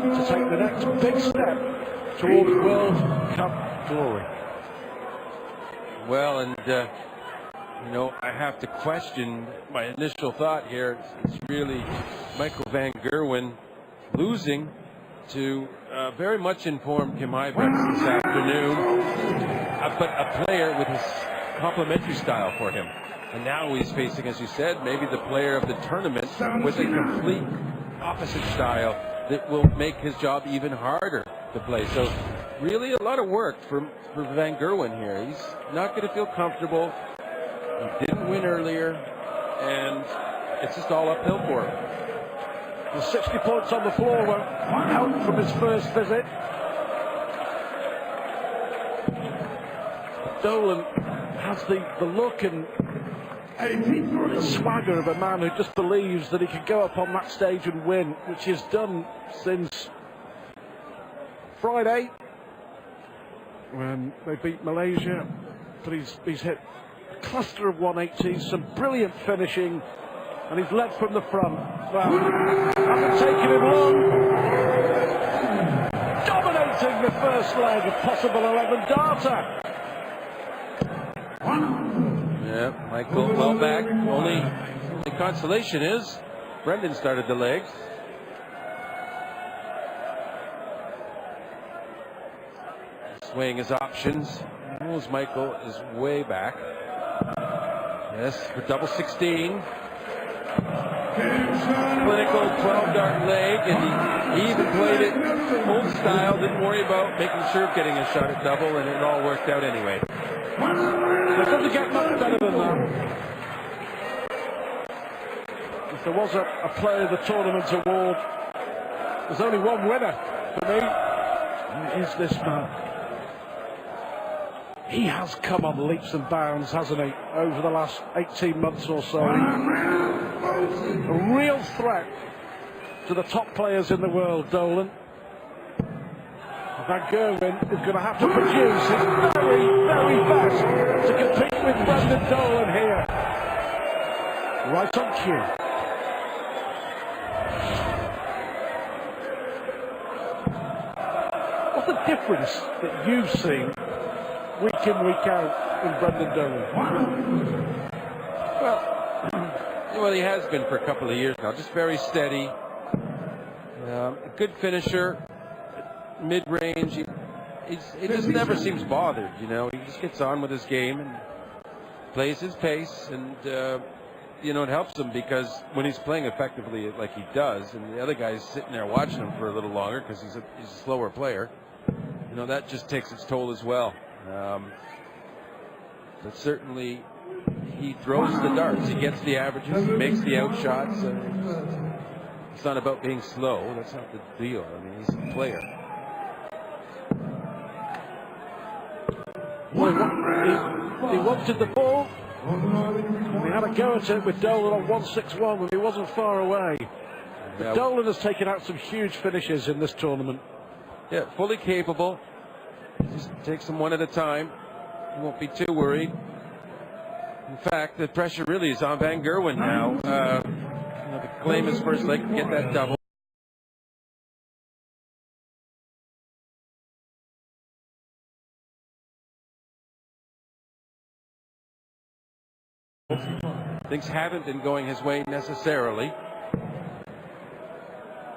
to take the next big step towards World Cup glory. Well, and you know, I have to question my initial thought here. It's really Michael van Gerwen losing to very much informed Kim Huybrechts this afternoon, but a player with his complementary style for him. And now he's facing, as you said, maybe the player of the tournament with a complete opposite style that will make his job even harder to play. So really a lot of work for Van Gerwen here. He's not going to feel comfortable. He didn't win earlier, and it's just all uphill for him. The 60 points on the floor won't help from his first visit. Dolan has the look and the swagger of a man who just believes that he can go up on that stage and win, which he's done since Friday when they beat Malaysia. But he's hit a cluster of 180s, some brilliant finishing, and he's led from the front. Well, hasn't taken him long. Dominating the first leg of possible 11 data. Yeah, Michael well back. Only consolation is Brendan started the legs. Swaying his options. Knows Michael is way back. Yes, for double 16. Clinical 12-dart leg, and he even played it old style, didn't worry about making sure of getting a shot at double, and it all worked out anyway. It doesn't get much better than that. If there was a player of the tournament award, there's only one winner for me, and it is this man. He has come on leaps and bounds, hasn't he, over the last 18 months or so. A real threat to the top players in the world, Dolan. Van Gerwen is going to have to produce his very, very best to compete with Brendan Dolan here. Right on cue. What's the difference that you've seen week in, week out in Brendan Dolan? Well, he has been for a couple of years now. Just very steady. A good finisher. Mid-range. He just never seems bothered, you know. He just gets on with his game and plays his pace. And, you know, it helps him because when he's playing effectively like he does, and the other guy's sitting there watching him for a little longer because he's a slower player, you know, that just takes its toll as well. But certainly he throws the darts. He gets the averages. He makes the outshots. It's not about being slow. That's not the deal. I mean, he's a player. Well, he wanted the ball. He had a go at it with Dolan on 161 when he wasn't far away. But Dolan has taken out some huge finishes in this tournament. Yeah, fully capable. Just takes them one at a time. He won't be too worried. In fact, the pressure really is on Van Gerwen now. You know, to claim his first leg to get that double. Things haven't been going his way necessarily.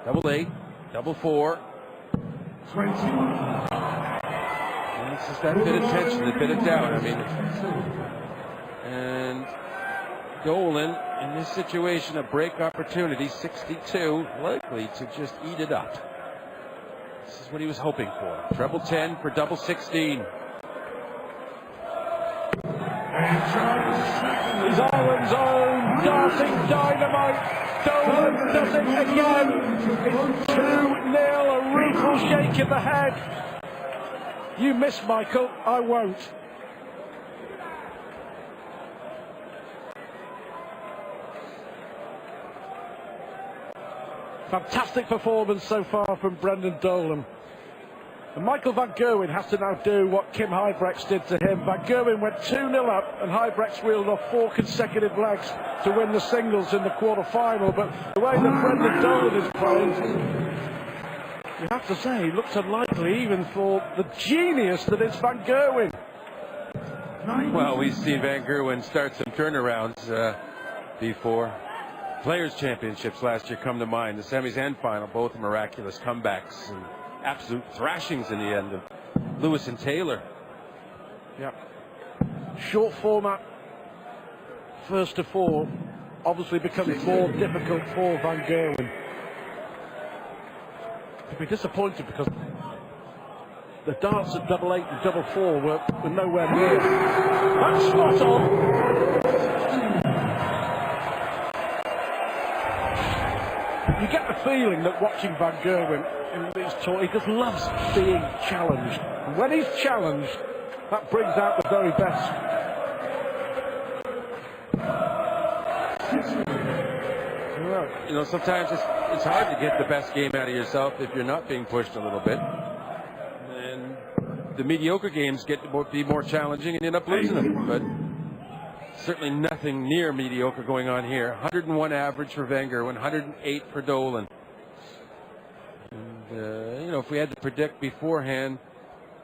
Double 8, double 4. And it's just that bit of tension, that bit of doubt. I mean, and Dolan in this situation, a break opportunity, 62, likely to just eat it up. This is what he was hoping for. Treble 10 for double 16. He's Ireland's own darting dynamite. Dolan does it again. It's 2-0, a rueful shake in the head. You miss, Michael, I won't. Fantastic performance so far from Brendan Dolan. And Michael van Gerwen has to now do what Kim Huybrechts did to him. Van Gerwen went 2-0 up, and Huybrechts reeled off 4 consecutive legs to win the singles in the quarter-final. But the way that Brendan Dolan is playing, You have to say, he looks unlikely even for the genius that is Van Gerwen. Well, we've seen Van Gerwen start some turnarounds before. Players' Championships last year come to mind. The semis and final, both miraculous comebacks and absolute thrashings in the end of Lewis and Taylor. Yeah. Short format, first to four, obviously becomes more difficult for Van Gerwen. He'd be disappointed because the darts at double 8 and double 4 were nowhere near. That's spot on. You get the feeling that watching Van Gerwen in these tours, he just loves being challenged. And when he's challenged, that brings out the very best. You know, sometimes it's hard to get the best game out of yourself if you're not being pushed a little bit. And the mediocre games get to be more challenging and you end up losing them. But certainly nothing near mediocre going on here. 101 average for Van Gerwen, 108 for Dolan. And, you know, if we had to predict beforehand,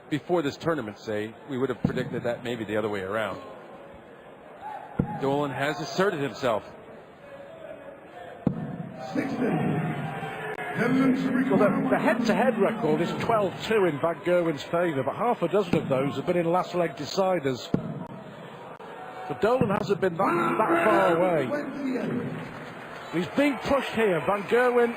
before this tournament, say, we would have predicted that maybe the other way around. Dolan has asserted himself. Well, the head-to-head record is 12-2 in Van Gerwen's favour, but half a dozen of those have been in last leg deciders. So Dolan hasn't been that far away. He's being pushed here. Van Gerwen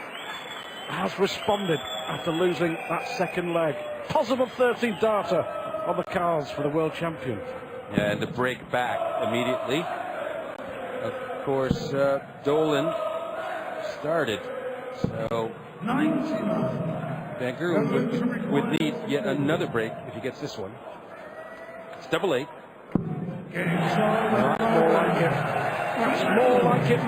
has responded after losing that second leg. Possible 13th darter on the cards for the world champion. Yeah, and to break back immediately. Of course, Dolan started. So Van Gerwen would need yet another break if he gets this one. It's double 8. That's more like it. That's more like it.